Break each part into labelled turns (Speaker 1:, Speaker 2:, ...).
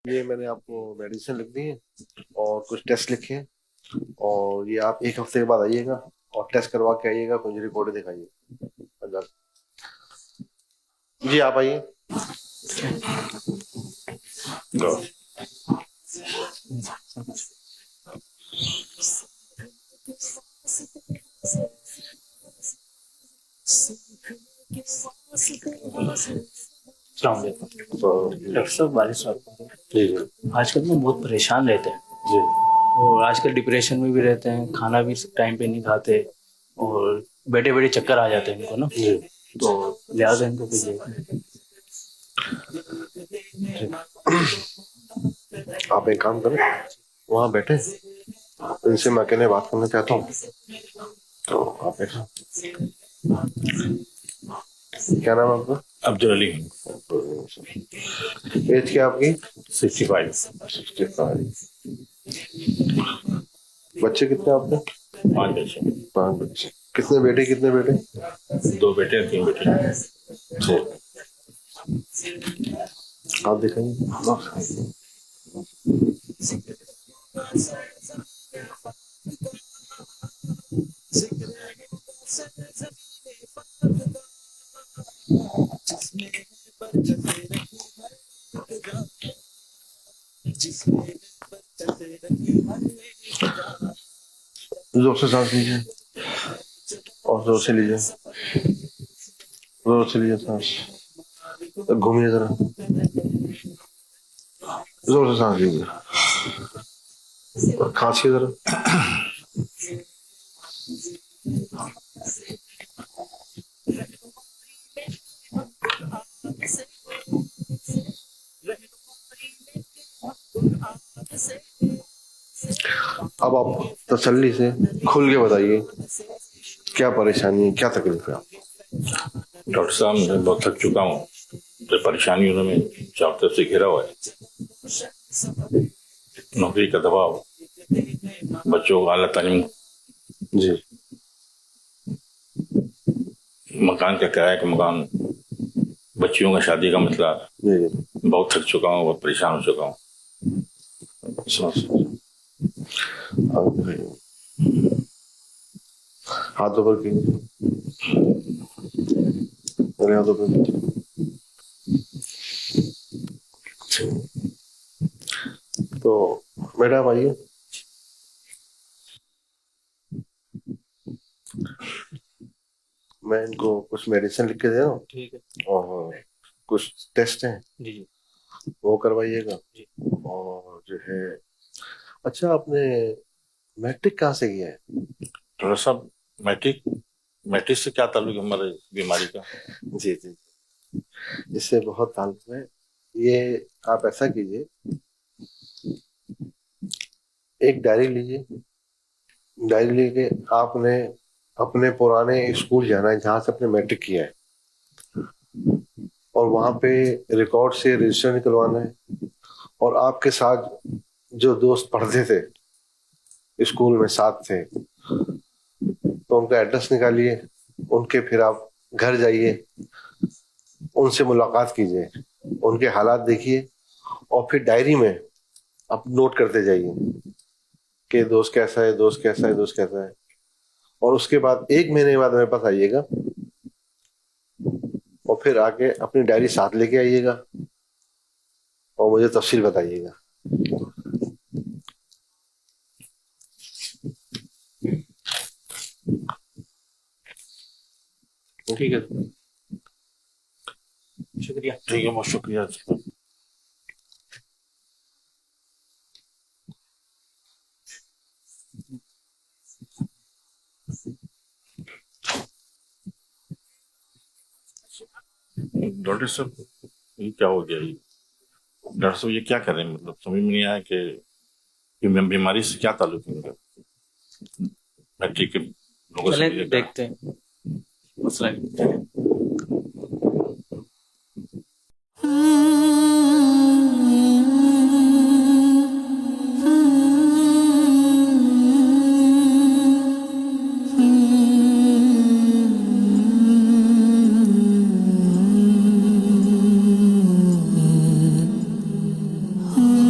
Speaker 1: یہ میں نے آپ کو میڈیسن لکھ دی ہے اور کچھ ٹیسٹ لکھے ہیں، اور یہ آپ ایک ہفتے کے بعد آئیے گا اور ٹیسٹ کروا کے آئیے گا، کچھ رپورٹیں دکھائیے. جی آپ آئیے.
Speaker 2: السلام علیکم ڈاکٹر صاحب، والد صاحب
Speaker 1: جی جی
Speaker 2: آج کل میں بہت پریشان رہتے ہیں
Speaker 1: جی
Speaker 2: اور آج کل ڈپریشن میں بھی رہتے ہیں، کھانا بھی ٹائم پہ نہیں کھاتے اور بیٹے بیٹے چکر آ جاتے ہیں ان کو نا،
Speaker 1: جی.
Speaker 2: تو لہٰذا ان کو کچھ
Speaker 1: آپ ایک کام کریں، وہاں بیٹھے ان سے میں کہنے بات کرنا چاہتا ہوں، تو آپ ایسا. کیا نام ہے آپ کا؟
Speaker 3: عبدالعلی.
Speaker 1: ایج کیا آپ کی؟
Speaker 3: 65.
Speaker 1: 65. بچے کتنے آپ کے؟
Speaker 3: 5 بچے.
Speaker 1: 5 بچے. کتنے بیٹے کتنے بیٹے؟
Speaker 3: 2 بیٹے 3 بیٹے.
Speaker 1: جی. آپ دکھائیے. زور سے سانس لیجیے اور زور سے لیجیے، زور سے لیجیے سانس. گھومیے ذرا، زور سے سانس لیجیے اور کھانسی ذرا. اب آپ تسلی سے کھل کے بتائیے کیا پریشانی ہے، کیا تکلیف ہے آپ کو؟
Speaker 3: ڈاکٹر صاحب میں بہت تھک چکا ہوں، تو پریشانیوں میں چاروں طرف سے گھرا ہوا ہے. نوکری کا دباؤ، بچوں کو اعلیٰ تعلیم،
Speaker 1: جی
Speaker 3: مکان کا کرایہ کا مکان، بچیوں کا شادی کا مسئلہ.
Speaker 1: جی
Speaker 3: بہت تھک چکا ہوں، بہت پریشان ہو چکا ہوں.
Speaker 1: ہاتھوں پر کیجیے، میرے ہاتھوں پر. تو بیٹا آپ آئیے. میں ان کو کچھ میڈیسن لکھ کے دے رہا ہوں،
Speaker 2: ٹھیک ہے
Speaker 1: اور کچھ ٹیسٹ ہیں
Speaker 2: جی جی
Speaker 1: وہ کروائیے گا.
Speaker 2: جی.
Speaker 1: اور جو ہے، اچھا آپ نے میٹرک کہاں سے کیا ہے؟
Speaker 3: ڈاکٹر صاحب میٹرک سے کیا تعلق ہے ہمارے بیماری کا؟
Speaker 1: جی جی، اس سے بہت تعلق ہے. یہ آپ ایسا کیجیے، ایک ڈائری لیجیے، ڈائری لے کے آپ نے اپنے پرانے اسکول جانا ہے جہاں سے اپنے میٹرک کیا ہے، اور وہاں پہ ریکارڈ سے رجسٹر نکلوانا ہے. اور آپ کے ساتھ جو دوست پڑھتے تھے اسکول میں ساتھ تھے، تو ان کا ایڈریس نکالیے، ان کے پھر آپ گھر جائیے، ان سے ملاقات کیجیے، ان کے حالات دیکھیے، اور پھر ڈائری میں آپ نوٹ کرتے جائیے کہ دوست کیسا ہے، دوست کیسا ہے، دوست کیسا ہے. اور اس کے بعد 1 مہینے بعد میرے پاس آئیے گا، اور پھر آ کے اپنی ڈائری ساتھ لے کے آئیے گا اور مجھے تفصیل بتائیے گا.
Speaker 2: ٹھیک ہے، شکریہ.
Speaker 3: ٹھیک ہے، بہت شکریہ. ڈاکٹر صاحب یہ کیا ہو گیا؟ ڈاکٹر صاحب یہ کیا کر رہے ہیں؟ مطلب سمجھ میں نہیں آیا کہ بیماری سے کیا تعلق ہے میرا. میٹرک کے لوگوں سے
Speaker 2: چلیں دیکھتے ہیں مسئلہ
Speaker 4: Hmm.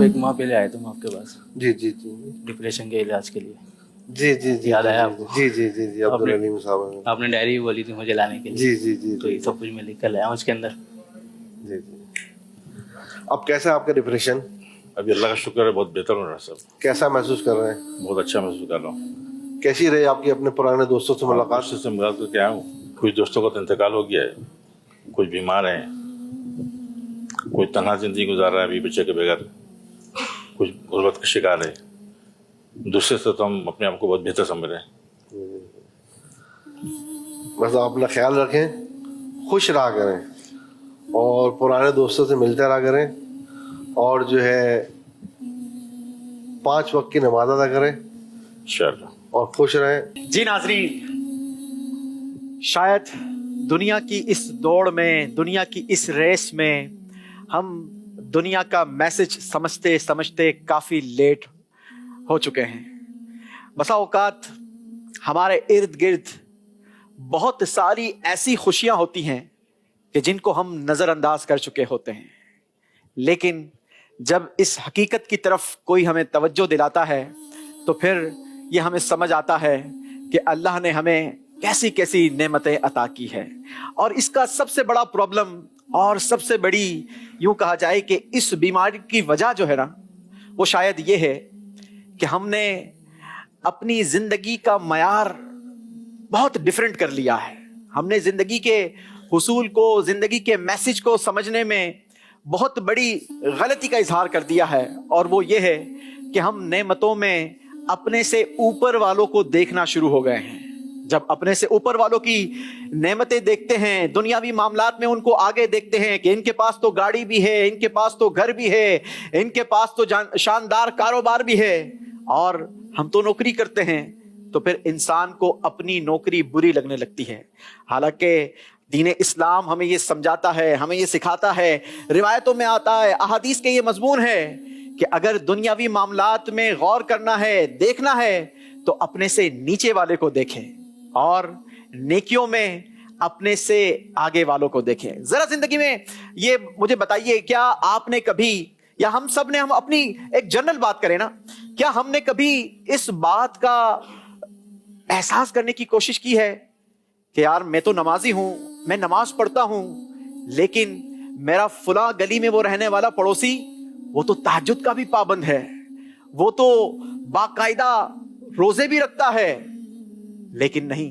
Speaker 2: एक माह पहले आए थे हम आपके पास
Speaker 1: जी जी जी
Speaker 2: डिप्रेशन के इलाज के लिए।
Speaker 1: जी जी जी
Speaker 2: याद आया आपको?
Speaker 1: जी जी जी जी अब्दुल अलीम साहब
Speaker 2: आपने डायरी भी बोली थी मुझे लाने के लिए।
Speaker 1: जी जी जी
Speaker 2: तो ये सब कुछ मैं लिख कर लाया हूँ उसके अंदर।
Speaker 1: जी जी। अब कैसा है आपका डिप्रेशन?
Speaker 3: अभी अल्लाह का शुक्र है बहुत बेहतर हो रहा है सब,
Speaker 1: कैसा महसूस कर रहे हैं?
Speaker 3: बहुत अच्छा महसूस कर रहा हूँ।
Speaker 1: कैसी रही आपकी अपने पुराने दोस्तों से मुलाकात?
Speaker 3: काश से मुलाकात करके आया हूँ। कुछ दोस्तों का तो इंतकाल हो गया है, कुछ बीमार हैं, कोई तनहा जिंदगी गुजार रहा है अभी बच्चे के बगैर, कुछ गुर्बत का शिकार है। दूसरे से तो हम अपने आप को बहुत बेहतर समझ रहे हैं।
Speaker 1: बस आप अपना ख्याल रखें, खुश रहा करें और पुराने दोस्तों से मिलते रहा करें और जो है 5 वक्त की नमाज अदा करें
Speaker 3: इंशाअल्लाह
Speaker 1: और खुश रहें।
Speaker 4: जी नाज़रीन, शायद दुनिया की इस दौड़ में, दुनिया की इस रेस में हम दुनिया का मैसेज समझते समझते काफ़ी लेट हो चुके हैं। बसा औकात हमारे इर्द गिर्द बहुत सारी ऐसी खुशियां होती हैं कि जिनको हम नज़रअंदाज कर चुके होते हैं, लेकिन जब इस हकीकत की तरफ कोई हमें तवज्जो दिलाता है तो फिर ये हमें समझ आता है कि अल्लाह ने हमें कैसी कैसी नेमतें अता की है। और इसका सबसे बड़ा प्रॉब्लम और सबसे बड़ी यूं कहा जाए कि इस बीमारी की वजह जो है ना, वो शायद ये है कि हमने अपनी जिंदगी का मयार बहुत डिफरेंट कर लिया है। हमने जिंदगी के हुसूल को, जिंदगी के मैसेज को समझने में बहुत बड़ी गलती का इजहार कर दिया है, और वो ये है कि हम नेमतों में अपने से ऊपर वालों को देखना शुरू हो गए हैं। जब अपने से ऊपर वालों की नेमतें देखते हैं, दुनियावी मामलात में उनको आगे देखते हैं कि इनके पास तो गाड़ी भी है, इनके पास तो घर भी है, इनके पास तो शानदार कारोबार भी है, और हम तो नौकरी करते हैं, तो फिर इंसान को अपनी नौकरी बुरी लगने लगती है। हालांकि दीन इस्लाम हमें ये समझाता है, हमें ये सिखाता है, रिवायतों में आता है, अहादीस के ये मजमून है कि अगर दुनियावी मामलात में गौर करना है, देखना है, तो अपने से नीचे वाले को देखें और नेकियों में अपने से आगे वालों को देखें। जरा जिंदगी में ये मुझे बताइए, क्या आपने कभी, या हम सब ने, हम अपनी एक जनरल बात करें ना, क्या हमने कभी इस बात का एहसास करने की कोशिश की है कि यार मैं तो नमाजी हूं, मैं नमाज पढ़ता हूं, लेकिन मेरा फुला गली में वो रहने वाला पड़ोसी, वो तो तहज्जुद का भी पाबंद है, वो तो बाकायदा रोजे भी रखता है, लेकिन नहीं,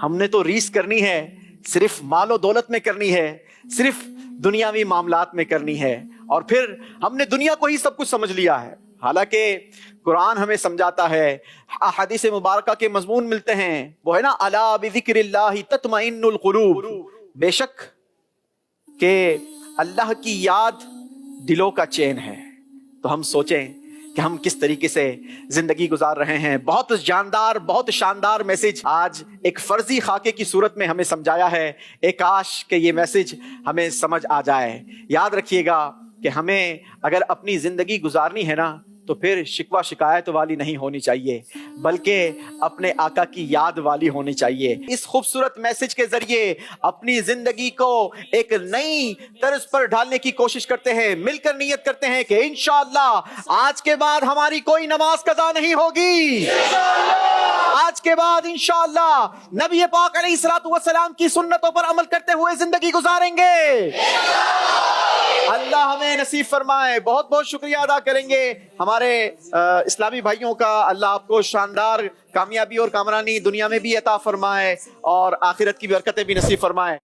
Speaker 4: हमने तो रीस करनी है, सिर्फ मालो दौलत में करनी है, सिर्फ दुनियावी मामलात में करनी है, और फिर हमने दुनिया को ही सब कुछ समझ लिया है। हालांकि कुरान हमें समझाता है, अहादीस मुबारका के मजमून मिलते हैं, वो है ना, अला बिज़िक्रिल्लाहि तत्मइन्नुल कुलूब, बेशक के अल्लाह की याद दिलों का चैन है। तो हम सोचें कि हम किस तरीके से जिंदगी गुजार रहे हैं। बहुत जानदार, बहुत शानदार मैसेज आज एक फर्जी खाके की सूरत में हमें समझाया है। एक काश कि ये मैसेज हमें समझ आ जाए। याद रखिएगा कि हमें अगर अपनी जिंदगी गुजारनी है ना, तो फिर शिकवा शिकायत वाली नहीं होनी चाहिए, बल्कि अपने आका की याद वाली होनी चाहिए। इस खूबसूरत मैसेज के जरिए अपनी जिंदगी को एक नई तर्ज पर ढालने की कोशिश करते हैं। मिलकर नियत करते हैं कि इंशाअल्लाह आज के बाद हमारी कोई नमाज कज़ा नहीं होगी, आज के बाद इंशाअल्लाह नबी पाक अलैहिस्सलातु वस्सलाम की सुन्नतों पर अमल करते हुए जिंदगी गुजारेंगे। अल्लाह हमें नसीब फरमाए। बहुत बहुत शुक्रिया अदा करेंगे हमारे इस्लामी भाइयों का। अल्लाह आपको शानदार कामयाबी और कामरानी दुनिया में भी अता फरमाए और आखिरत की बरकतें भी नसीब फरमाए।